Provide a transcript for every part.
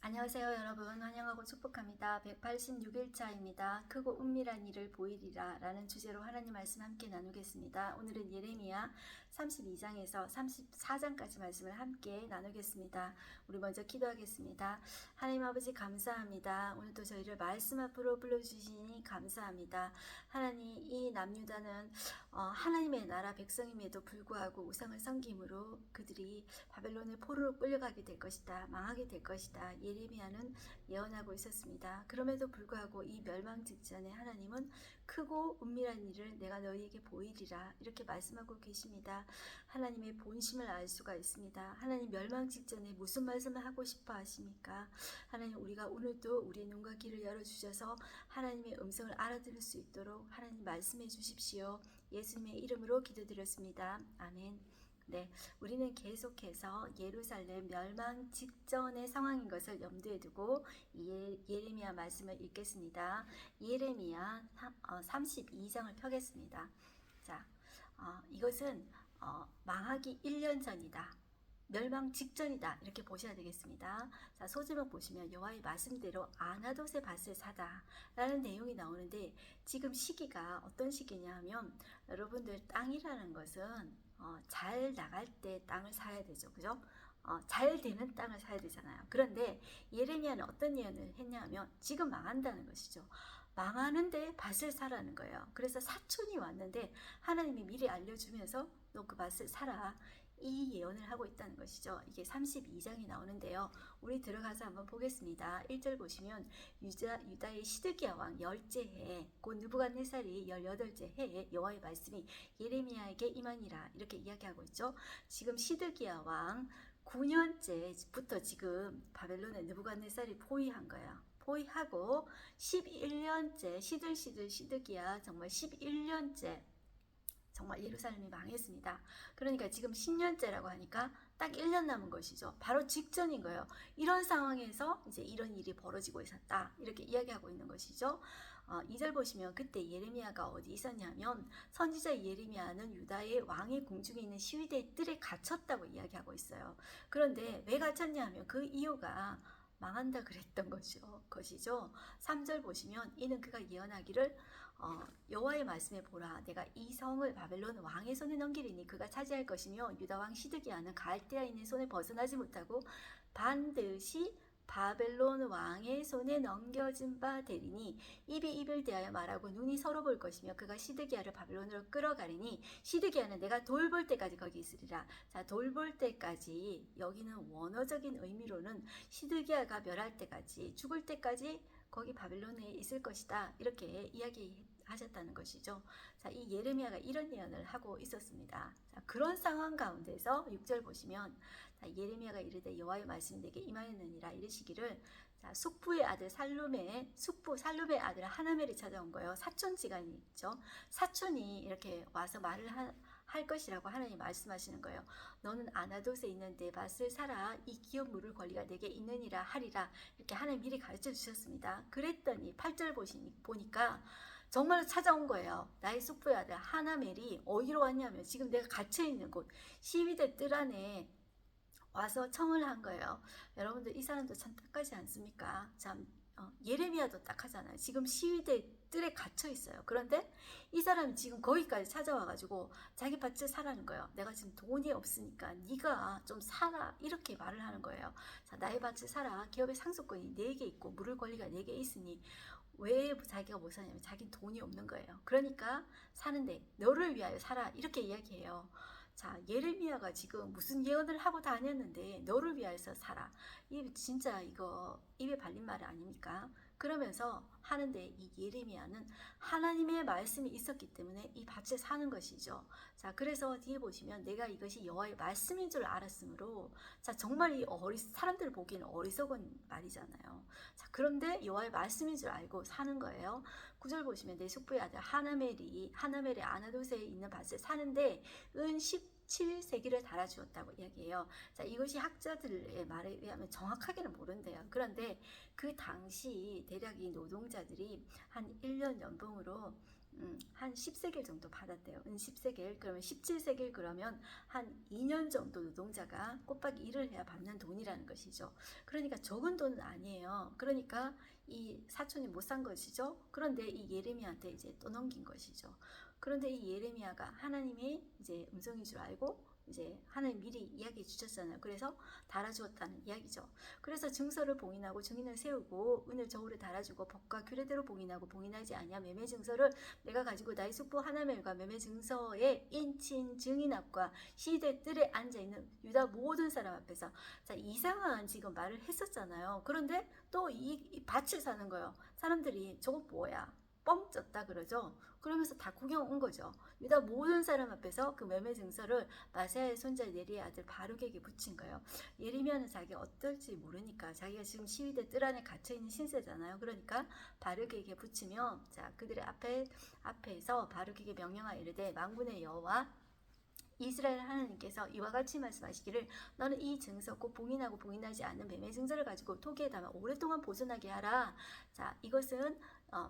안녕하세요 여러분, 환영하고 축복합니다. 186일차입니다. 크고 은밀한 일을 보이리라 라는 주제로 하나님 말씀 함께 나누겠습니다. 오늘은 예레미야 32장에서 34장까지 말씀을 함께 나누겠습니다. 우리 먼저 기도하겠습니다. 하나님 아버지 감사합니다. 오늘도 저희를 말씀 앞으로 불러주시니 감사합니다. 하나님, 이 남유다는 하나님의 나라 백성임에도 불구하고 우상을 섬김으로 그들이 바벨론의 포로로 끌려가게 될 것이다, 망하게 될 것이다, 예레미야는 예언하고 있었습니다. 그럼에도 불구하고 이 멸망 직전에 하나님은 크고 은밀한 일을 내가 너희에게 보이리라 이렇게 말씀하고 계십니다. 하나님의 본심을 알 수가 있습니다. 하나님, 멸망 직전에 무슨 말씀을 하고 싶어 하십니까? 하나님, 우리가 오늘도 우리의 눈과 귀를 열어주셔서 하나님의 음성을 알아들을 수 있도록 하나님 말씀해 주십시오. 예수님의 이름으로 기도드렸습니다. 아멘. 네, 우리는 계속해서 예루살렘 멸망 직전의 상황인 것을 염두에 두고 예레미야 말씀을 읽겠습니다. 예레미야 32장을 펴겠습니다. 자, 이것은 망하기 1년 전이다, 멸망 직전이다 이렇게 보셔야 되겠습니다. 자, 소제목 보시면 여호와의 말씀대로 아나돗의 밭을 사다 라는 내용이 나오는데, 지금 시기가 어떤 시기냐 하면, 여러분들 땅이라는 것은 잘 나갈 때 땅을 사야 되죠, 그죠? 잘 되는 땅을 사야 되잖아요. 그런데 예레미야는 어떤 예언을 했냐 하면 지금 망한다는 것이죠. 망하는데 밭을 사라는 거예요. 그래서 사촌이 왔는데 하나님이 미리 알려주면서 너 그 밭을 사라, 이 예언을 하고 있다는 것이죠. 이게 32장이 나오는데요. 우리 들어가서 한번 보겠습니다. 1절 보시면 유다의 시드기야 왕 열째 해, 곧 느부갓네살이 18째 해에 여호와의 말씀이 예레미야에게 임하니라 이렇게 이야기하고 있죠. 지금 시드기야 왕 9년째부터 지금 바벨론의 느부갓네살이 포위한 거예요. 포위하고 11년째 시들시드기야, 정말 11년째 정말 예루살렘이 망했습니다. 그러니까 지금 10년째라고 하니까 딱 1년 남은 것이죠. 바로 직전인 거예요. 이런 상황에서 이제 이런 일이 벌어지고 있었다 이렇게 이야기하고 있는 것이죠. 2절 보시면 그때 예레미야가 어디 있었냐면, 선지자 예레미야는 유다의 왕의 궁중에 있는 시위대의 뜰에 갇혔다고 이야기하고 있어요. 그런데 왜 갇혔냐 하면 그 이유가 망한다 그랬던 것이죠. 3절 보시면 이는 그가 예언하기를 여호와의 말씀에 보라, 내가 이 성을 바벨론 왕의 손에 넘기리니 그가 차지할 것이며 유다 왕 시드기야는 갈대아인의 손에 벗어나지 못하고 반드시 바벨론 왕의 손에 넘겨진 바 되리니 입이 입을 대하여 말하고 눈이 서로 볼 것이며 그가 시드기야를 바벨론으로 끌어가리니 시드기야는 내가 돌볼 때까지 거기 있으리라. 자, 돌볼 때까지, 여기는 원어적인 의미로는 시드기야가 멸할 때까지, 죽을 때까지 거기 바벨론에 있을 것이다 이렇게 이야기하셨다는 것이죠. 자, 이 예레미야가 이런 예언을 하고 있었습니다. 자, 그런 상황 가운데서 6절 보시면, 자, 예레미야가 이르되 여호와의 말씀이 내게 임하였느니라 이르시기를, 자, 숙부의 아들 살룸의 아들 하나멜이 찾아온 거예요. 사촌지간이 있죠. 사촌이 이렇게 와서 말을 할 것이라고 하나님 말씀하시는 거예요. 너는 아나돗에 있는 내 밭을 사라, 이 기업 물을 권리가 내게 있느니라 하리라 이렇게 하나님 미리 가르쳐 주셨습니다. 그랬더니 8절 보니까 정말로 찾아온 거예요. 나의 숙부의 아들 하나멜이 어디로 왔냐면 지금 내가 갇혀있는 곳 시위대 뜰 안에 와서 청을 한 거예요. 여러분들, 이 사람도 참 딱하지 않습니까? 참 예레미야도 딱하잖아요. 지금 시위대 뜰에 갇혀 있어요. 그런데 이 사람이 지금 거기까지 찾아와가지고 자기 밭을 사라는 거예요. 내가 지금 돈이 없으니까 네가 좀 사라 이렇게 말을 하는 거예요. 자, 나의 밭을 사라. 기업의 상속권이 4개 있고 물을 권리가 4개 있으니 왜 자기가 못 사냐면 자기는 돈이 없는 거예요. 그러니까 사는데 너를 위하여 사라 이렇게 이야기해요. 자, 예레미야가 지금 무슨 예언을 하고 다녔는데 너를 위하여서 살아, 이 진짜 이거 입에 발린 말 아닙니까? 그러면서 하는데 이 예레미야는 하나님의 말씀이 있었기 때문에 이 밭을 사는 것이죠. 자, 그래서 뒤에 보시면 내가 이것이 여호와의 말씀인 줄 알았으므로, 자, 정말 이 사람들 보기에는 어리석은 말이잖아요. 자, 그런데 여호와의 말씀인 줄 알고 사는 거예요. 9절 보시면 내 숙부의 아들 하나멜이 아나돗에 있는 밭을 사는데 은 17세기를 달아주었다고 이야기해요. 자, 이것이 학자들의 말에 의하면 정확하게는 모른대요. 그런데 그 당시 대략 이 노동자들이 한 1년 연봉으로 한 10세겔 정도 받았대요. 10세겔 그러면 17세겔 그러면 한 2년 정도 노동자가 꼬박이 일을 해야 받는 돈이라는 것이죠. 그러니까 적은 돈은 아니에요. 그러니까 이 사촌이 못 산 것이죠. 그런데 이 예레미야한테 이제 또 넘긴 것이죠. 그런데 이 예레미야가 하나님의 이제 음성인 줄 알고 이제 하나님 미리 이야기해 주셨잖아요. 그래서 달아주었다는 이야기죠. 그래서 증서를 봉인하고 증인을 세우고 은을 저울에 달아주고 법과 규례대로 봉인하고 봉인하지 아니하 매매 증서를 내가 가지고 나의 숙부 하나멜과 매매 증서의 인친 증인 앞과 시대 뜰에 앉아 있는 유다 모든 사람 앞에서 자 이상한 지금 말을 했었잖아요. 그런데 또 이 밭을 사는 거예요. 사람들이 저거 뭐야? 뻥쳤다 그러죠. 그러면서 다 구경 온 거죠. 유다 모든 사람 앞에서 그 매매 증서를 마세아의 손자 네리의 아들 바룩에게 붙인 거예요. 예레미야는 자기가 어떨지 모르니까 자기가 지금 시위대 뜰 안에 갇혀 있는 신세잖아요. 그러니까 바룩에게 붙이며 자 그들의 앞에서 바룩에게 명령하여 이르되 만군의 여호와 이스라엘 하나님께서 이와 같이 말씀하시기를 너는 이 증서 곧 봉인하고 봉인하지 않는 매매 증서를 가지고 토기에 담아 오랫동안 보존하게 하라. 자 이것은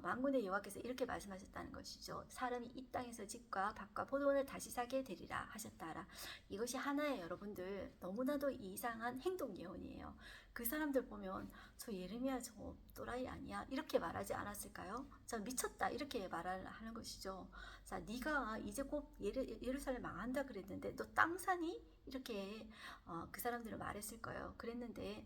만군의 여호와께서 이렇게 말씀하셨다는 것이죠. 사람이 이 땅에서 집과 밭과 포도원을 다시 사게 되리라 하셨다라. 이것이 하나의 여러분들 너무나도 이상한 행동 예언이에요. 그 사람들 보면 저 예레미야 저 또라이 아니야 이렇게 말하지 않았을까요? 저 미쳤다 이렇게 말하는 것이죠. 자 네가 이제 곧 예루살렘 망한다 그랬는데 너 땅 사니? 이렇게 그 사람들은 말했을 거예요. 그랬는데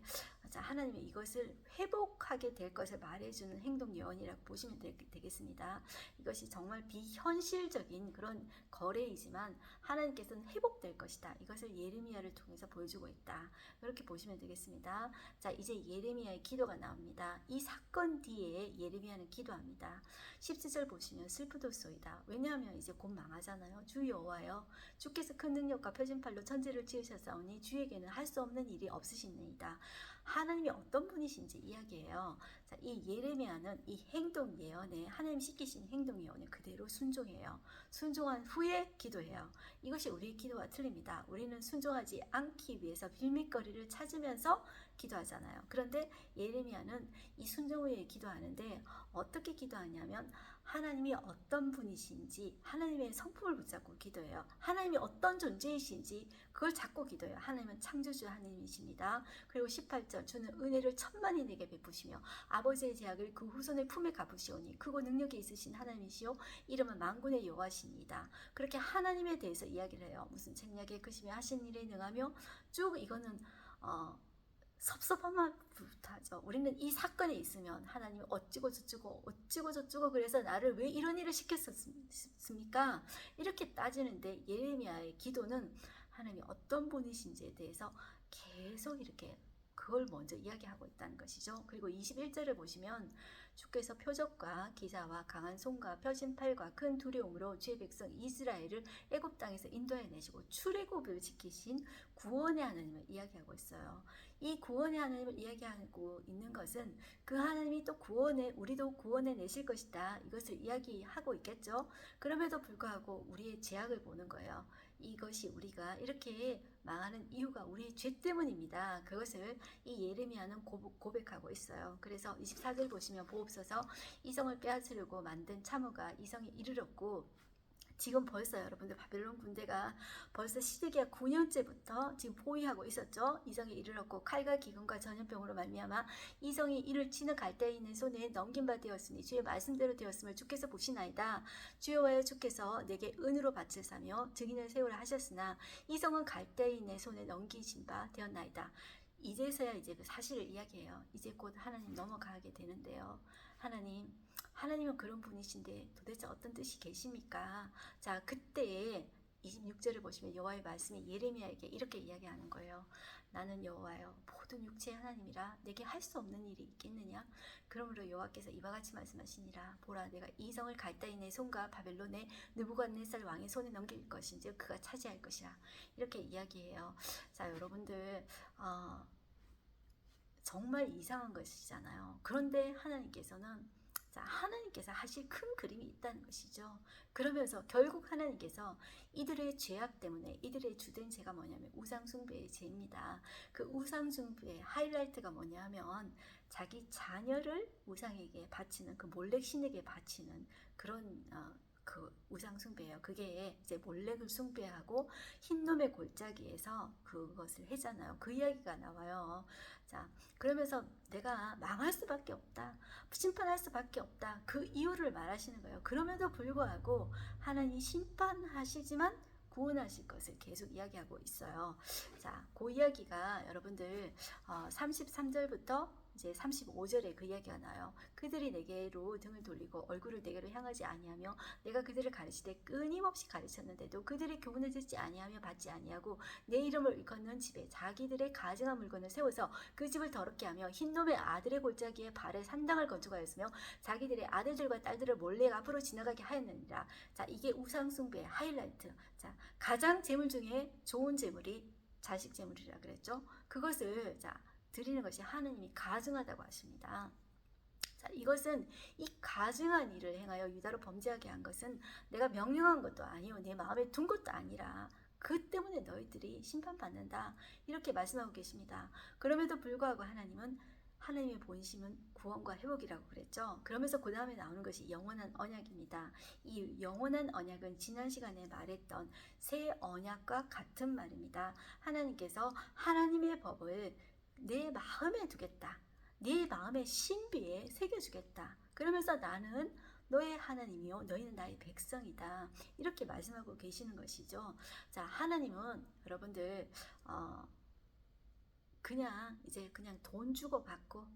자 하나님이 이것을 회복하게 될 것을 말해주는 행동 예언이라고 보시면 되겠습니다. 이것이 정말 비현실적인 그런 거래이지만 하나님께서는 회복될 것이다. 이것을 예레미야를 통해서 보여주고 있다. 이렇게 보시면 되겠습니다. 자 이제 예레미야의 기도가 나옵니다. 이 사건 뒤에 예레미야는 기도합니다. 17절 보시면 슬프도소이다. 왜냐하면 이제 곧 망하잖아요. 주 여호와여 주께서 큰 능력과 표진팔로 천지를 지으셨사오니 주에게는 할 수 없는 일이 없으시니이다. 하나님이 어떤 분이신지 이야기해요. 자, 이 예레미야는 이 행동 예언에 하나님 시키신 행동 예언에 그대로 순종해요. 순종한 후에 기도해요. 이것이 우리의 기도와 틀립니다. 우리는 순종하지 않기 위해서 빌밋거리를 찾으면서 기도하잖아요. 그런데 예레미야는 이 순종 후에 기도하는데 어떻게 기도하냐면 하나님이 어떤 분이신지 하나님의 성품을 붙잡고 기도해요. 하나님이 어떤 존재이신지 그걸 잡고 기도해요. 하나님은 창조주 하나님이십니다. 그리고 18절 주는 은혜를 천만이 내게 베푸시며 아버지의 제약을 그 후손의 품에 갚으시오니 크고 능력이 있으신 하나님이시오 이름은 만군의 여호와시니이다. 그렇게 하나님에 대해서 이야기를 해요. 무슨 책략에 크시며 하신 일에 능하며 쭉 이거는 섭섭함만 부타죠. 우리는 이 사건에 있으면 하나님이 어찌고 저찌고 그래서 나를 왜 이런 일을 시켰습니까? 이렇게 따지는데 예레미야의 기도는 하나님이 어떤 분이신지에 대해서 계속 이렇게 그걸 먼저 이야기하고 있다는 것이죠. 그리고 21절을 보시면 주께서 표적과 기사와 강한 손과 펴진 팔과 큰 두려움으로 주의 백성 이스라엘을 애굽 땅에서 인도해 내시고 출애굽을 지키신 구원의 하나님을 이야기하고 있어요. 이 구원의 하나님을 이야기하고 있는 것은 그 하나님이 또 우리도 구원해 내실 것이다. 이것을 이야기하고 있겠죠. 그럼에도 불구하고 우리의 죄악을 보는 거예요. 이것이 우리가 이렇게 망하는 이유가 우리의 죄 때문입니다. 그것을 이 예레미야는 고백하고 있어요. 그래서 24절 보시면 보옵소서 이 성을 빼앗으려고 만든 참호가 이 성에 이르렀고 지금 벌써 여러분들 바벨론 군대가 벌써 시드기야 9년째부터 지금 포위하고 있었죠. 이성에 이르렀고 칼과 기근과 전염병으로 말미암아 이성이 이를 치는 갈대인의 손에 넘긴 바 되었으니 주의 말씀대로 되었음을 주께서 보시나이다. 주여와여 주께서 내게 은으로 밭을 사며 증인을 세우라 하셨으나 이성은 갈대인의 손에 넘기신 바 되었나이다. 이제서야 이제 그 사실을 이야기해요. 이제 곧 하나님 넘어가게 되는데요. 하나님은 그런 분이신데 도대체 어떤 뜻이 계십니까? 자, 그때 26절을 보시면 여호와의 말씀이 예레미야에게 이렇게 이야기하는 거예요. 나는 여호와여 모든 육체의 하나님이라 내게 할 수 없는 일이 있겠느냐? 그러므로 여호와께서 이와 같이 말씀하시니라. 보라 내가 이 성을 갈대인의 손과 바벨론의 느부갓네살 왕의 손에 넘길 것인지 그가 차지할 것이라. 이렇게 이야기해요. 자, 여러분들 정말 이상한 것이잖아요. 그런데 하나님께서 하실 큰 그림이 있다는 것이죠. 그러면서 결국 하나님께서 이들의 죄악 때문에 이들의 주된 죄가 뭐냐면 우상숭배의 죄입니다. 그 우상숭배의 하이라이트가 뭐냐면 자기 자녀를 우상에게 바치는 그 몰렉신에게 바치는 그런 그 우상 숭배예요. 그게 이제 몰렉을 숭배하고 흰놈의 골짜기에서 그것을 했잖아요. 그 이야기가 나와요. 자, 그러면서 내가 망할 수밖에 없다. 심판할 수밖에 없다. 그 이유를 말하시는 거예요. 그럼에도 불구하고 하나님이 심판하시지만 구원하실 것을 계속 이야기하고 있어요. 자, 그 이야기가 여러분들 33절부터 이제 35절에 그 이야기가 나요. 그들이 내게로 등을 돌리고 얼굴을 내게로 향하지 아니하며 내가 그들을 가르치되 끊임없이 가르쳤는데도 그들이 교훈을 듣지 아니하며 받지 아니하고 내 이름을 일컫는 집에 자기들의 가증한 물건을 세워서 그 집을 더럽게 하며 흰놈의 아들의 골짜기에 발에 산당을 건축하였으며 자기들의 아들들과 딸들을 몰래 앞으로 지나가게 하였느니라. 자, 이게 우상 숭배의 하이라이트. 자, 가장 재물 중에 좋은 재물이 자식 재물이라 그랬죠. 그것을 드리는 것이 하느님이 가증하다고 하십니다. 자, 이것은 이 가증한 일을 행하여 유다로 범죄하게 한 것은 내가 명령한 것도 아니요 내 마음에 둔 것도 아니라 그 때문에 너희들이 심판받는다 이렇게 말씀하고 계십니다. 그럼에도 불구하고 하나님의 본심은 구원과 회복이라고 그랬죠. 그러면서 그 다음에 나오는 것이 영원한 언약입니다. 이 영원한 언약은 지난 시간에 말했던 새 언약과 같은 말입니다. 하나님께서 하나님의 법을 내 마음에 두겠다. 네 마음의 신비에 새겨주겠다. 그러면서 나는 너의 하나님이요 너희는 나의 백성이다. 이렇게 말씀하고 계시는 것이죠. 자, 하나님은 여러분들 그냥 돈 주고 받고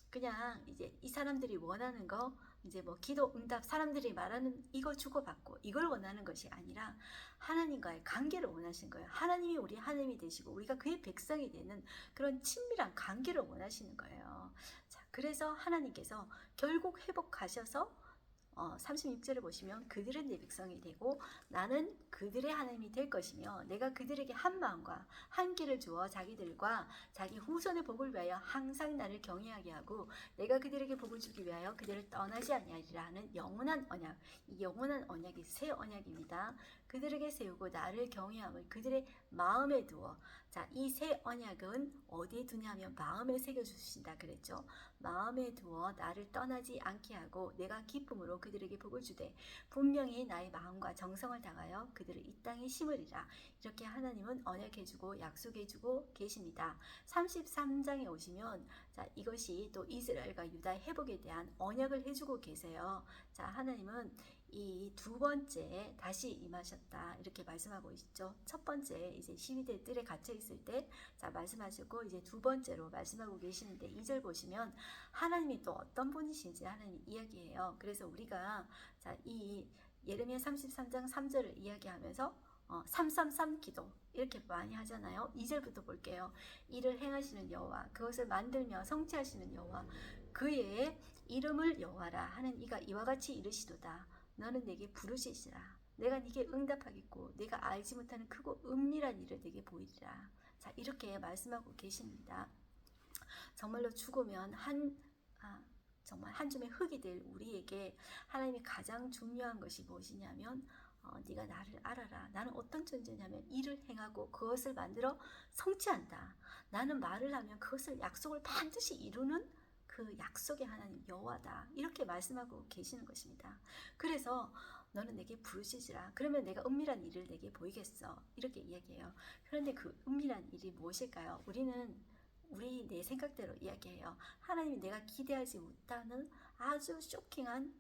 그냥 이제 이 사람들이 원하는 거 이제 뭐 기도 응답 사람들이 말하는 이거 주고 받고 이걸 원하는 것이 아니라 하나님과의 관계를 원하신 거예요. 하나님이 우리 하나님이 되시고 우리가 그의 백성이 되는 그런 친밀한 관계를 원하시는 거예요. 자, 그래서 하나님께서 결국 회복하셔서 36절을 보시면 그들은 내 백성이 되고 나는 그들의 하나님이 될 것이며 내가 그들에게 한 마음과 한 길을 주어 자기들과 자기 후손의 복을 위하여 항상 나를 경외하게 하고 내가 그들에게 복을 주기 위하여 그들을 떠나지 아니하리라 하는 영원한 언약. 이 영원한 언약이 새 언약입니다. 그들에게 세우고 나를 경외함을 그들의 마음에 두어. 자, 이 새 언약은 어디에 두냐면 마음에 새겨주신다 그랬죠. 마음에 두어 나를 떠나지 않게 하고 내가 기쁨으로 그들에게 복을 주되 분명히 나의 마음과 정성을 다하여 그들을 이 땅에 심으리라. 이렇게 하나님은 언약해주고 약속해주고 계십니다. 33장에 오시면 자, 이것이 또 이스라엘과 유다의 회복에 대한 언약을 해주고 계세요. 자, 하나님은 이 두 번째 다시 임하셨다 이렇게 말씀하고 있죠. 첫 번째 이제 12대 뜰에 갇혀 있을 때 말씀하시고 이제 두 번째로 말씀하고 계시는데 2절 보시면 하나님이 또 어떤 분이신지 하나님 이야기해요. 그래서 우리가 이 예레미야 33장 3절을 이야기하면서 333 기도 이렇게 많이 하잖아요. 2절부터 볼게요. 이를 행하시는 여호와 그것을 만들며 성취하시는 여호와 그의 이름을 여호와라 하는 이가 이와 같이 이르시도다. 너는 내게 부르짖으라. 내가 네게 응답하겠고 내가 알지 못하는 크고 은밀한 일을 내게 보이리라. 자, 이렇게 말씀하고 계십니다. 정말로 죽으면 정말 한 줌의 흙이 될 우리에게 하나님이 가장 중요한 것이 무엇이냐면 네가 나를 알아라. 나는 어떤 존재냐면 일을 행하고 그것을 만들어 성취한다. 나는 말을 하면 그것을 약속을 반드시 이루는 그 약속의 하나님 여호와다. 이렇게 말씀하고 계시는 것입니다. 그래서 너는 내게 부르짖으라. 그러면 내가 은밀한 일을 내게 보이겠어. 이렇게 이야기해요. 그런데 그 은밀한 일이 무엇일까요? 우리 내 생각대로 이야기해요. 하나님이 내가 기대하지 못하는 아주 쇼킹한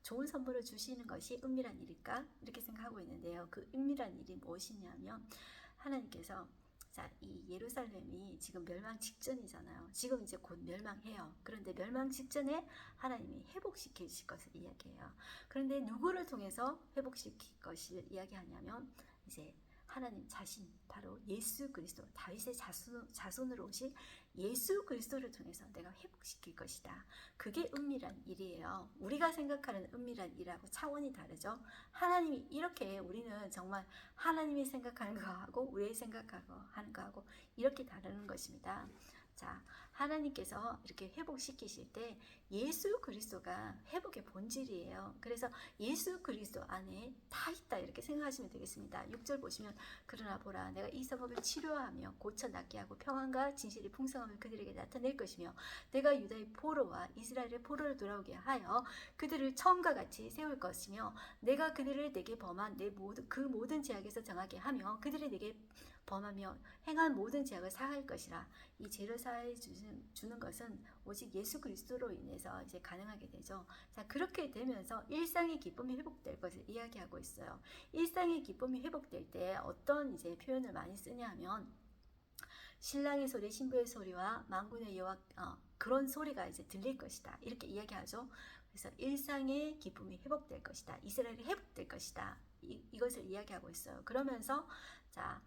좋은 선물을 주시는 것이 은밀한 일일까? 이렇게 생각하고 있는데요. 그 은밀한 일이 무엇이냐면 하나님께서 이 예루살렘이 지금 멸망 직전이잖아요. 지금 이제 곧 멸망해요. 그런데 멸망 직전에 하나님이 회복시키실 것을 이야기해요. 그런데 누구를 통해서 회복시킬 것을 이야기하냐면 이제 하나님 자신 바로 예수 그리스도 다윗의 자손으로 오실 예수 그리스도를 통해서 내가 회복시킬 것이다. 그게 은밀한 일이에요. 우리가 생각하는 은밀한 일하고 차원이 다르죠. 하나님이 이렇게 우리는 정말 하나님이 생각하는 거하고 우리의 생각하고 하는 거하고 이렇게 다르는 것입니다. 자, 하나님께서 이렇게 회복시키실 때 예수 그리스도가 회복의 본질이에요. 그래서 예수 그리스도 안에 다 있다 이렇게 생각하시면 되겠습니다. 6절 보시면 그러나 보라 내가 이 성읍을 치료하며 고쳐 낫게 하고 평안과 진실이 풍성함을 그들에게 나타낼 것이며 내가 유다의 포로와 이스라엘의 포로를 돌아오게 하여 그들을 처음과 같이 세울 것이며 내가 그들을 내게 범한 그 모든 죄악에서 정하게 하며 그들이 내게 범하며 행한 모든 죄악을 사할 것이라. 이 죄를 사해 주는 것은 오직 예수 그리스도로 인해서 이제 가능하게 되죠. 자, 그렇게 되면서 일상의 기쁨이 회복될 것을 이야기하고 있어요. 일상의 기쁨이 회복될 때 어떤 이제 표현을 많이 쓰냐면 신랑의 소리, 신부의 소리와 만군의 여호와 그런 소리가 이제 들릴 것이다. 이렇게 이야기하죠. 그래서 일상의 기쁨이 회복될 것이다. 이스라엘이 회복될 것이다. 이것을 이야기하고 있어요. 그러면서 자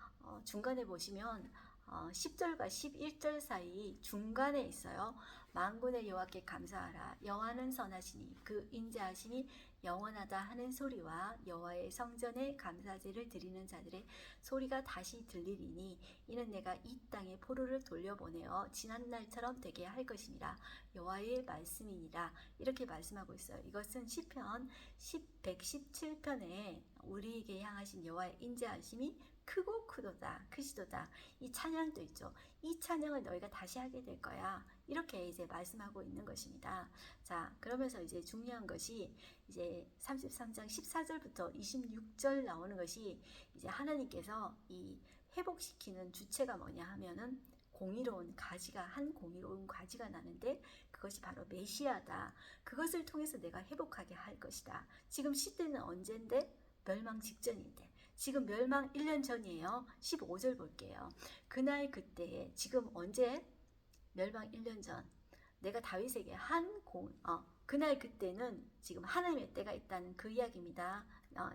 중간에 보시면 10절과 11절 사이 중간에 있어요. 만군의 여호와께 감사하라. 여호와는 선하시니 그 인자하심이 영원하다 하는 소리와 여호와의 성전에 감사제를 드리는 자들의 소리가 다시 들리리니 이는 내가 이 땅에 포로를 돌려보내어 지난 날처럼 되게 할 것이니라. 여호와의 말씀이니라. 이렇게 말씀하고 있어요. 이것은 시편 117편에 우리에게 향하신 여호와의 인자하심이 크고 크시도다. 이 찬양도 있죠. 이 찬양을 너희가 다시 하게 될 거야. 이렇게 이제 말씀하고 있는 것입니다. 자, 그러면서 이제 중요한 것이 이제 33장 14절부터 26절 나오는 것이 이제 하나님께서 이 회복시키는 주체가 뭐냐 하면은 한 공의로운 가지가 나는데 그것이 바로 메시아다. 그것을 통해서 내가 회복하게 할 것이다. 지금 시대는 언젠데? 멸망 직전인데. 지금 멸망 1년 전이에요. 15절 볼게요. 그날 그때 지금 언제? 멸망 1년 전. 내가 다윗에게 그날 그때는 지금 하나님의 때가 있다는 그 이야기입니다.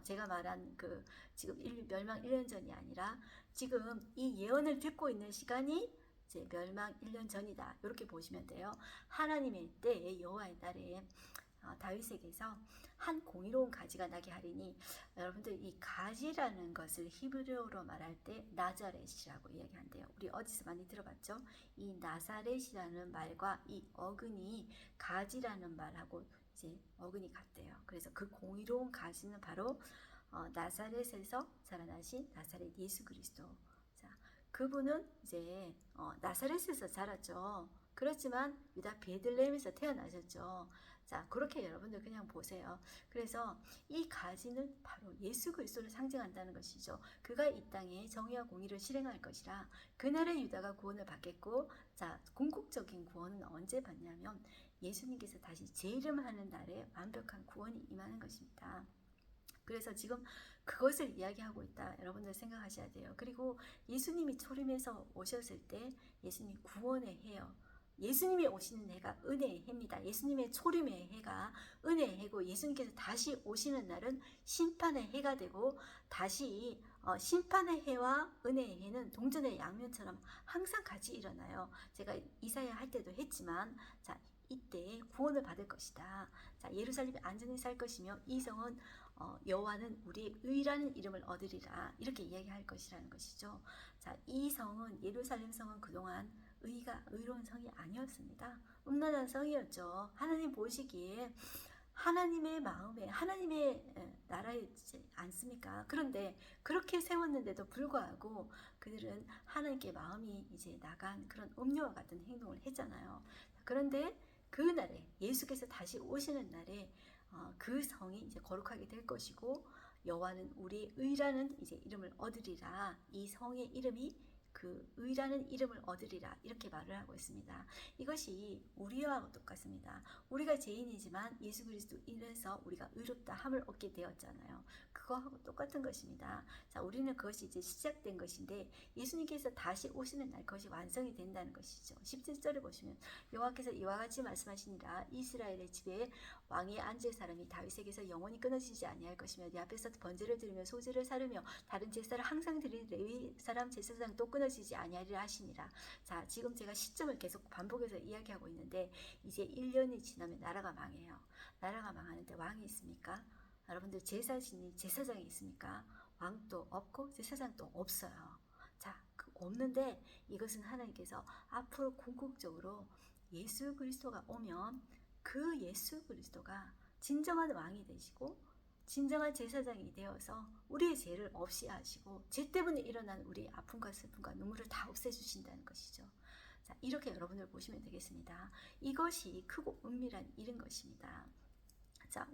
제가 말한 그 지금 멸망 1년 전이 아니라 지금 이 예언을 듣고 있는 시간이 이제 멸망 1년 전이다. 이렇게 보시면 돼요. 하나님의 때에 여호와의 날에 다윗에게서 한 공의로운 가지가 나게 하리니 여러분들 이 가지라는 것을 히브리어로 말할 때 나자렛이라고 이야기한대요. 우리 어디서 많이 들어봤죠? 이 나사렛이라는 말과 이 어근이 가지라는 말하고 이제 어근이 같대요. 그래서 그 공의로운 가지는 바로 나사렛에서 자라나신 나사렛 예수 그리스도. 자, 그분은 이제 나사렛에서 자랐죠. 그렇지만 유다 베들레헴에서 태어나셨죠. 자, 그렇게 여러분들 그냥 보세요. 그래서 이 가지는 바로 예수 그리스도를 상징한다는 것이죠. 그가 이 땅에 정의와 공의를 실행할 것이라. 그날의 유다가 구원을 받겠고, 자, 궁극적인 구원은 언제 받냐면 예수님께서 다시 재림하는 날에 완벽한 구원이 임하는 것입니다. 그래서 지금 그것을 이야기하고 있다. 여러분들 생각하셔야 돼요. 그리고 예수님이 초림해서 오셨을 때 예수님이 구원의 해요. 예수님이 오시는 해가 은혜의 해입니다. 예수님의 초림의 해가 은혜의 해고 예수님께서 다시 오시는 날은 심판의 해가 되고 다시 심판의 해와 은혜의 해는 동전의 양면처럼 항상 같이 일어나요. 제가 이사야 할 때도 했지만 자 이때 구원을 받을 것이다. 자 예루살렘이 안전히 살 것이며 이 성은 여호와는 우리의 의라는 이름을 얻으리라. 이렇게 이야기할 것이라는 것이죠. 자, 이 성은 예루살렘 성은 그동안 의로운 성이 아니었습니다. 음란한 성이었죠. 하나님 보시기에 하나님의 마음에 하나님의 나라이지 않습니까? 그런데 그렇게 세웠는데도 불구하고 그들은 하나님께 마음이 이제 나간 그런 음료와 같은 행동을 했잖아요. 그런데 그 날에 예수께서 다시 오시는 날에 그 성이 이제 거룩하게 될 것이고 여호와는 우리의 의라는 이제 이름을 얻으리라. 이 성의 이름이 그 의라는 이름을 얻으리라. 이렇게 말을 하고 있습니다. 이것이 우리와 똑같습니다. 우리가 죄인이지만 예수 그리스도 인해서 우리가 의롭다 함을 얻게 되었잖아요. 그거하고 똑같은 것입니다. 자, 우리는 그것이 이제 시작된 것인데 예수님께서 다시 오시는 날 그것이 완성이 된다는 것이죠. 17절에 보시면 여호와께서 이와 같이 말씀하시니라. 이스라엘의 집에 왕이 앉을 사람이 다윗에게서 영원히 끊어지지 아니할 것이며 네 앞에서 번제를 드리며 소제를 사르며 다른 제사를 항상 드릴 레위 사람 제사장 또 끊어지지 아니하리라 하시니라. 자, 지금 제가 시점을 계속 반복해서 이야기하고 있는데 이제 1년이 지나면 나라가 망해요. 나라가 망하는데 왕이 있습니까? 여러분들 제사장이 있습니까? 왕도 없고 제사장도 없어요. 자, 그 없는데 이것은 하나님께서 앞으로 궁극적으로 예수 그리스도가 오면 그 예수 그리스도가 진정한 왕이 되시고 진정한 제사장이 되어서 우리의 죄를 없이 하시고 죄 때문에 일어난 우리의 아픔과 슬픔과 눈물을 다 없애주신다는 것이죠. 자, 이렇게 여러분들 보시면 되겠습니다. 이것이 크고 은밀한 일인 것입니다. 자,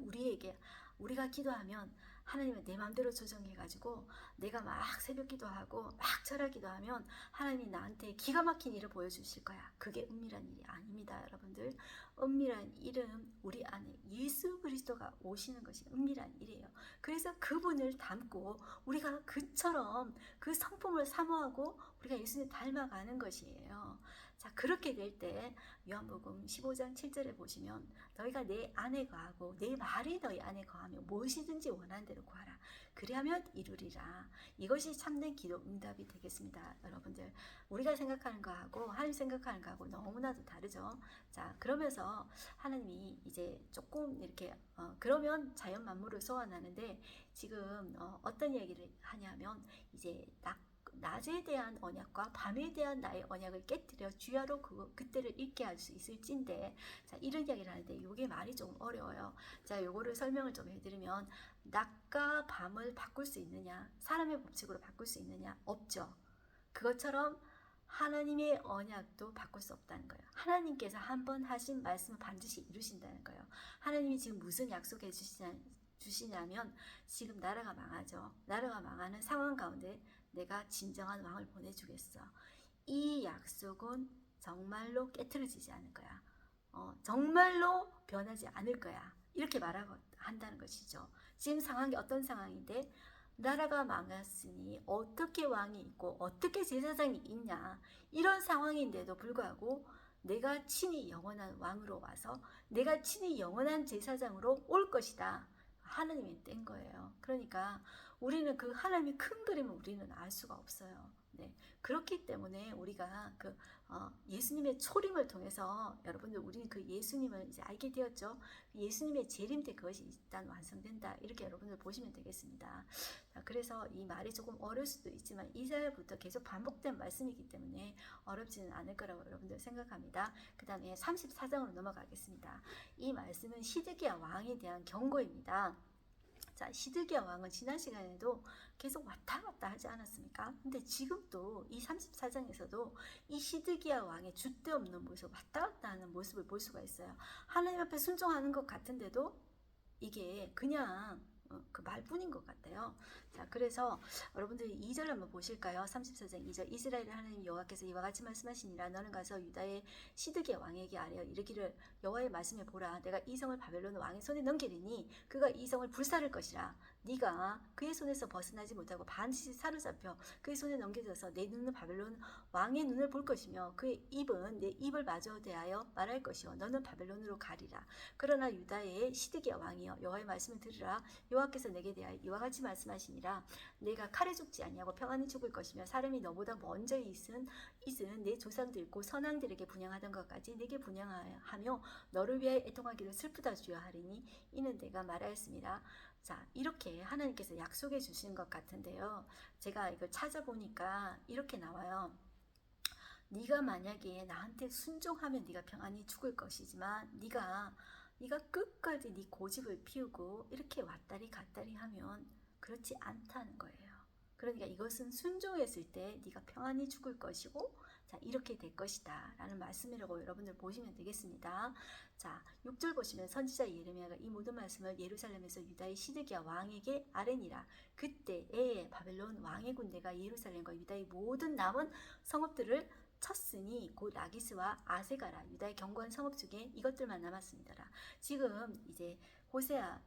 우리가 기도하면 하나님은 내 마음대로 조정해가지고 내가 막 새벽 기도하고 막 절할 기도하면 하나님이 나한테 기가 막힌 일을 보여주실 거야. 그게 은밀한 일이 아닙니다, 여러분들. 은밀한 일은 우리 안에 예수 그리스도가 오시는 것이 은밀한 일이에요. 그래서 그분을 닮고 우리가 그처럼 그 성품을 사모하고 우리가 예수님 닮아가는 것이에요. 자, 그렇게 될 때 요한복음 15장 7절에 보시면 너희가 내 안에 거하고 내 말이 너희 안에 거하며 무엇이든지 원하는 대로 구하라. 그리하면 이루리라. 이것이 참된 기도 응답이 되겠습니다. 여러분들, 우리가 생각하는 거하고 하나님 생각하는 거하고 너무나도 다르죠. 자, 그러면서 하나님이 이제 조금 이렇게 그러면 자연 만물을 소환하는데 지금 어떤 얘기를 하냐면 이제 낮에 대한 언약과 밤에 대한 나의 언약을 깨뜨려 주야로 그때를 잊게 할 수 있을진데, 자, 이런 이야기를 하는데 이게 말이 좀 어려워요. 자, 요거를 설명을 좀 해드리면 낮과 밤을 바꿀 수 있느냐, 사람의 법칙으로 바꿀 수 있느냐, 없죠. 그것처럼 하나님의 언약도 바꿀 수 없다는 거예요. 하나님께서 한번 하신 말씀을 반드시 이루신다는 거예요. 하나님이 지금 무슨 약속해 주시냐면 지금 나라가 망하죠. 나라가 망하는 상황 가운데 내가 진정한 왕을 보내주겠어. 이 약속은 정말로 깨트려지지 않을 거야. 정말로 변하지 않을 거야. 이렇게 말하고 한다는 것이죠. 지금 상황이 어떤 상황인데 나라가 망했으니 어떻게 왕이 있고 어떻게 제사장이 있냐, 이런 상황인데도 불구하고 내가 친히 영원한 왕으로 와서 내가 친히 영원한 제사장으로 올 것이다. 하나님이 뗀 거예요. 그러니까 우리는 그 하나님의 큰 그림을 우리는 알 수가 없어요. 네, 그렇기 때문에 우리가 예수님의 초림을 통해서 여러분들 우리는 그 예수님을 이제 알게 되었죠. 예수님의 재림 때 그것이 일단 완성된다. 이렇게 여러분들 보시면 되겠습니다. 자, 그래서 이 말이 조금 어려울 수도 있지만 이사야부터 계속 반복된 말씀이기 때문에 어렵지는 않을 거라고 여러분들 생각합니다. 그 다음에 34장으로 넘어가겠습니다. 이 말씀은 시드기야 왕에 대한 경고입니다. 자, 시드기야 왕은 지난 시간에도 계속 왔다 갔다 하지 않았습니까? 근데 지금도 이 34장에서도 이 시드기야 왕의 줏대 없는 모습, 왔다 갔다 하는 모습을 볼 수가 있어요. 하나님 앞에 순종하는 것 같은데도 이게 그냥 그 말뿐인 것 같아요. 자, 그래서 여러분들이 2절 한번 보실까요? 34장 2절. 이스라엘 하나님 여호와께서 이와 같이 말씀하시니라. 너는 가서 유다의 시드기야 왕에게 아뢰어 이르기를 여호와의 말씀을 보라. 내가 이 성을 바벨론 왕의 손에 넘기리니 그가 이 성을 불사를 것이라. 네가 그의 손에서 벗어나지 못하고 반드시 사로잡혀 그의 손에 넘겨져서 내 눈은 바벨론 왕의 눈을 볼 것이며 그의 입은 내 입을 마저 대하여 말할 것이요 너는 바벨론으로 가리라. 그러나 유다의 시드기야 왕이여 여호와의 말씀을 들으라. 여호와께서 내게 대하여 이와 같이 말씀하시니라. 내가 칼에 죽지 아니하고 평안히 죽을 것이며 사람이 너보다 먼저 있은 내 조상들고 선왕들에게 분양하던 것까지 내게 분양하며 너를 위하여 애통하기를 슬프다 주여 하리니 이는 내가 말하였습니다. 자, 이렇게 하나님께서 약속해 주신 것 같은데요. 제가 이걸 찾아보니까 이렇게 나와요. 네가 만약에 나한테 순종하면 네가 평안히 죽을 것이지만 네가 끝까지 네 고집을 피우고 이렇게 왔다리 갔다리 하면 그렇지 않다는 거예요. 그러니까 이것은 순종했을 때 네가 평안히 죽을 것이고 자, 이렇게 될 것이다 라는 말씀이라고 여러분들 보시면 되겠습니다. 자, 6절 보시면 선지자 예레미야가 이 모든 말씀을 예루살렘에서 유다의 시드기야 왕에게 아뢰니라. 그때에 바벨론 왕의 군대가 예루살렘과 유다의 모든 남은 성읍들을 쳤으니 곧 라기스와 아세가라 유다의 견고한 성읍 중에 이것들만 남았습니다라. 지금 이제 호세아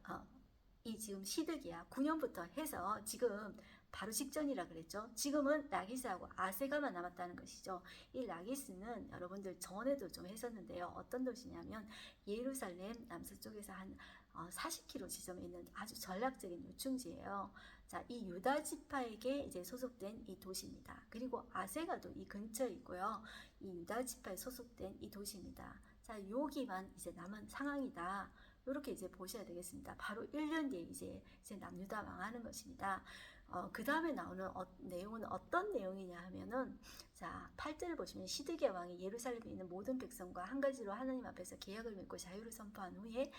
이 지금 시드기야 9년부터 해서 지금 바로 직전이라 그랬죠. 지금은 라기스하고 아세가만 남았다는 것이죠. 이 라기스는 여러분들 전에도 좀 했었는데요. 어떤 도시냐면 예루살렘 남서쪽에서 한 40km 지점에 있는 아주 전략적인 요충지예요. 자, 이 유다 지파에게 이제 소속된 이 도시입니다. 그리고 아세가도 이 근처에 있고요. 이 유다 지파에 소속된 이 도시입니다. 자, 여기만 이제 남은 상황이다. 이렇게 이제 보셔야 되겠습니다. 바로 1년 뒤에 이제 남유다 망하는 것입니다. 그 다음에 나오는 내용은 어떤 내용이냐 하면은, 자, 8절을 보시면 시드기야 왕이 예루살렘에 있는 모든 백성과 한 가지로 하나님 앞에서 계약을 맺고 자유를 선포한 후에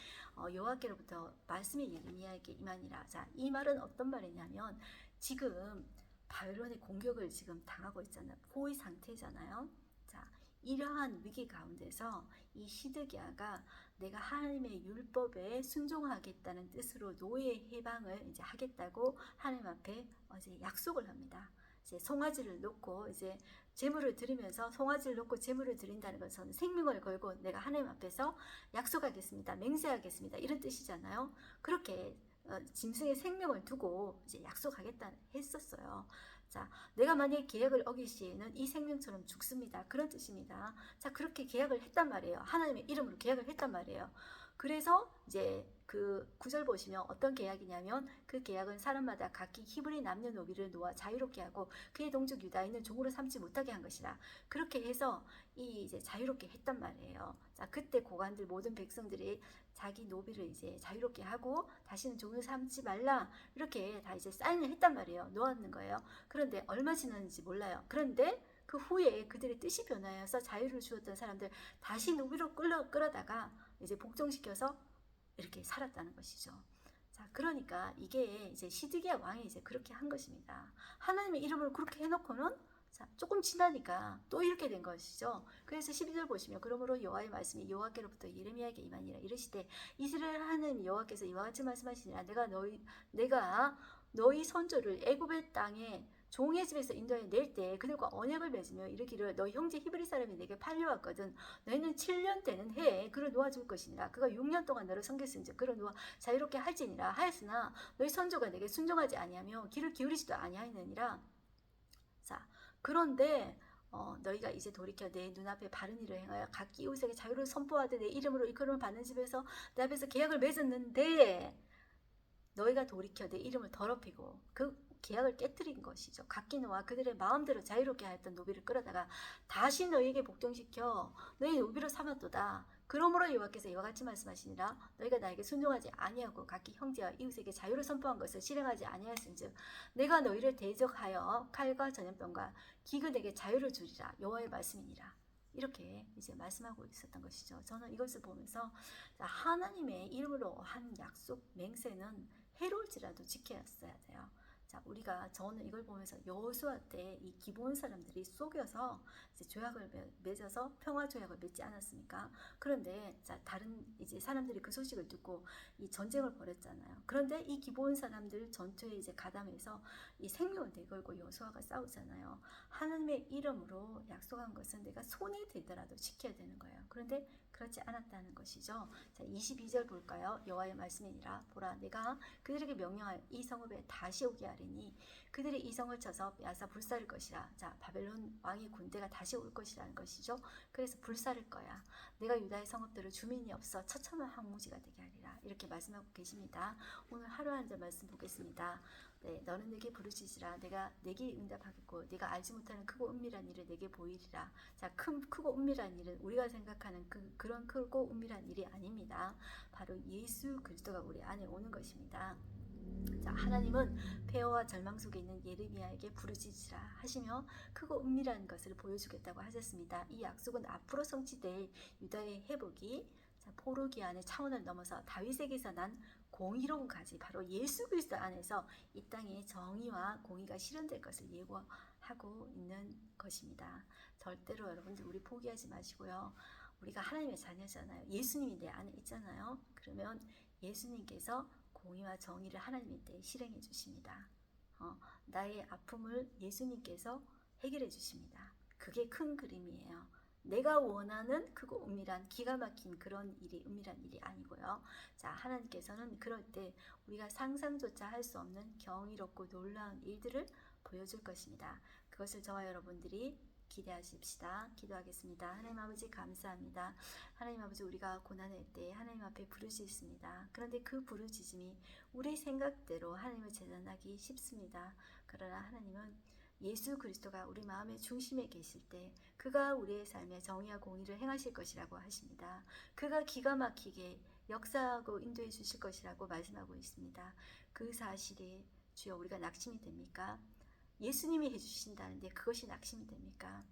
여호와께로부터 말씀이 예레미야에게 임하니라. 자, 이 말은 어떤 말이냐면 지금 바벨론의 공격을 지금 당하고 있잖아요. 포위 상태잖아요. 자, 이러한 위기 가운데서 이 시드기야가 내가 하나님의 율법에 순종하겠다는 뜻으로 노예 해방을 이제 하겠다고 하나님 앞에 이제 약속을 합니다. 이제 송아지를 놓고 이제 제물을 드리면서 송아지를 놓고 제물을 드린다는 것은 생명을 걸고 내가 하나님 앞에서 약속하겠습니다. 맹세하겠습니다. 이런 뜻이잖아요. 그렇게 짐승의 생명을 두고 이제 약속하겠다 했었어요. 자, 내가 만약에 계약을 어길 시에는 이 생명처럼 죽습니다. 그런 뜻입니다. 자, 그렇게 계약을 했단 말이에요. 하나님의 이름으로 계약을 했단 말이에요. 그래서 이제 그 9절 보시면 어떤 계약이냐면 그 계약은 사람마다 각기 히브리 남녀노비를 놓아 자유롭게 하고 그의 동족 유다인은 종으로 삼지 못하게 한 것이라. 그렇게 해서 이제 자유롭게 했단 말이에요. 자, 그때 고관들 모든 백성들이 자기 노비를 이제 자유롭게 하고 다시는 종을 삼지 말라 이렇게 다 이제 사인을 했단 말이에요. 놓았는 거예요. 그런데 얼마 지났는지 몰라요. 그런데 그 후에 그들의 뜻이 변하여서 자유를 주었던 사람들 다시 노비로 끌어다가 이제 복종시켜서 이렇게 살았다는 것이죠. 자, 그러니까 이게 이제 시드기야 왕이 이제 그렇게 한 것입니다. 하나님의 이름을 그렇게 해놓고는 자, 조금 지나니까 또 이렇게 된 것이죠. 그래서 12절 보시면 그러므로 여호와의 말씀이 여호와께로부터 예레미야에게 임하니라. 이르시되 이스라엘 하나님 여호와께서 이와 같이 말씀하시니라. 내가 너희 선조를 애굽의 땅에 종의 집에서 인도해 낼 때 그들과 언약을 맺으며 이르기를 너희 형제 히브리 사람이 내게 팔려왔거든 너희는 7년 되는 해에 그를 놓아줄 것이니라. 그가 6년 동안 너를 섬겼은즉 그를 놓아 자유롭게 할지니라 하였으나 너희 선조가 내게 순종하지 아니하며 귀를 기울이지도 아니하였느니라. 자, 그런데 너희가 이제 돌이켜 내 눈앞에 바른 일을 행하여 각기 이웃에게 자유를 선포하되 내 이름으로 일컬음을 받는 집에서 내 앞에서 계약을 맺었는데 너희가 돌이켜 내 이름을 더럽히고 그 계약을 깨뜨린 것이죠. 각기 노아 그들의 마음대로 자유롭게 하였던 노비를 끌어다가 다시 너희에게 복종시켜 너희 노비로 삼았도다. 그러므로 여호와께서 이와 같이 말씀하시니라. 너희가 나에게 순종하지 아니하고 각기 형제와 이웃에게 자유를 선포한 것을 실행하지 아니하였은즉 내가 너희를 대적하여 칼과 전염병과 기근에게 자유를 주리라. 여호와의 말씀이니라. 이렇게 이제 말씀하고 있었던 것이죠. 저는 이것을 보면서 하나님의 이름으로 한 약속 맹세는 해로울지라도 지켜야 돼요. 자, 저는 이걸 보면서 여호수아 때 이 기브온 사람들이 속여서 이제 조약을 맺어서 평화 조약을 맺지 않았습니까? 그런데 다른 이제 사람들이 그 소식을 듣고 이 전쟁을 벌였잖아요. 그런데 이 기브온 사람들 전투에 이제 가담해서 이 생명을 내걸고 여호수아가 싸우잖아요. 하나님의 이름으로 약속한 것은 내가 손이 되더라도 지켜야 되는 거예요. 그런데 그렇지 않았다는 것이죠. 자, 22절 볼까요? 여호와의 말씀이니라. 보라, 내가 그들에게 명령하여 이 성읍에 다시 오게 하리니 그들이 이 성을 쳐서 빼앗아 불사를 것이라. 자, 바벨론 왕의 군대가 다시 올 것이라는 것이죠. 그래서 불사를 거야. 내가 유다의 성읍들을 주민이 없어 처참한 황무지가 되게 하리라. 이렇게 말씀하고 계십니다. 오늘 하루 한 절 말씀 보겠습니다. 네, 너는 내게 부르짖으라. 내가 내게 응답하겠고 네가 알지 못하는 크고 은밀한 일을 내게 보이리라. 자, 크고 은밀한 일은 우리가 생각하는 그런 크고 은밀한 일이 아닙니다. 바로 예수 그리스도가 우리 안에 오는 것입니다. 자, 하나님은 폐허와 절망 속에 있는 예레미야에게 부르짖으라 하시며 크고 은밀한 것을 보여주겠다고 하셨습니다. 이 약속은 앞으로 성취될 유다의 회복이 포로기 안의 차원을 넘어서 다윗에게서 난 공의로움까지 바로 예수 그리스도 안에서 이 땅에 정의와 공의가 실현될 것을 예고하고 있는 것입니다. 절대로 여러분들 우리 포기하지 마시고요. 우리가 하나님의 자녀잖아요. 예수님이 내 안에 있잖아요. 그러면 예수님께서 공의와 정의를 하나님의 때에 실행해 주십니다. 나의 아픔을 예수님께서 해결해 주십니다. 그게 큰 그림이에요. 내가 원하는 크고 은밀한 기가 막힌 그런 일이 은밀한 일이 아니고요. 자, 하나님께서는 그럴 때 우리가 상상조차 할 수 없는 경이롭고 놀라운 일들을 보여줄 것입니다. 그것을 저와 여러분들이 기대하십시다. 기도하겠습니다. 하나님 아버지 감사합니다. 하나님 아버지 우리가 고난할 때 하나님 앞에 부르짖습니다. 그런데 그 부르짖음이 우리 생각대로 하나님을 재단하기 쉽습니다. 그러나 하나님은 예수 그리스도가 우리 마음의 중심에 계실 때 그가 우리의 삶에 정의와 공의를 행하실 것이라고 하십니다. 그가 기가 막히게 역사하고 인도해 주실 것이라고 말씀하고 있습니다. 그 사실이 주여 우리가 낙심이 됩니까? 예수님이 해주신다는데 그것이 낙심이 됩니까?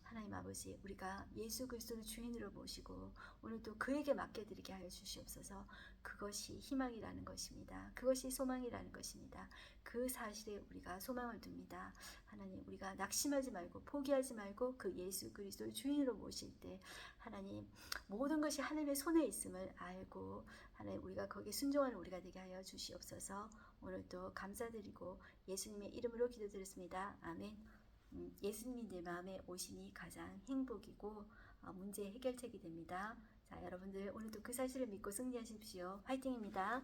하나님 아버지, 우리가 예수 그리스도를 주인으로 모시고 오늘도 그에게 맡겨드리게 하여 주시옵소서. 그것이 희망이라는 것입니다. 그것이 소망이라는 것입니다. 그 사실에 우리가 소망을 둡니다. 하나님, 우리가 낙심하지 말고 포기하지 말고 그 예수 그리스도를 주인으로 모실 때 하나님, 모든 것이 하나님의 손에 있음을 알고 하나님, 우리가 거기에 순종하는 우리가 되게 하여 주시옵소서. 오늘도 감사드리고 예수님의 이름으로 기도드렸습니다. 아멘. 예수님이 내 마음에 오시니 가장 행복이고 문제의 해결책이 됩니다. 자, 여러분들 오늘도 그 사실을 믿고 승리하십시오. 화이팅입니다.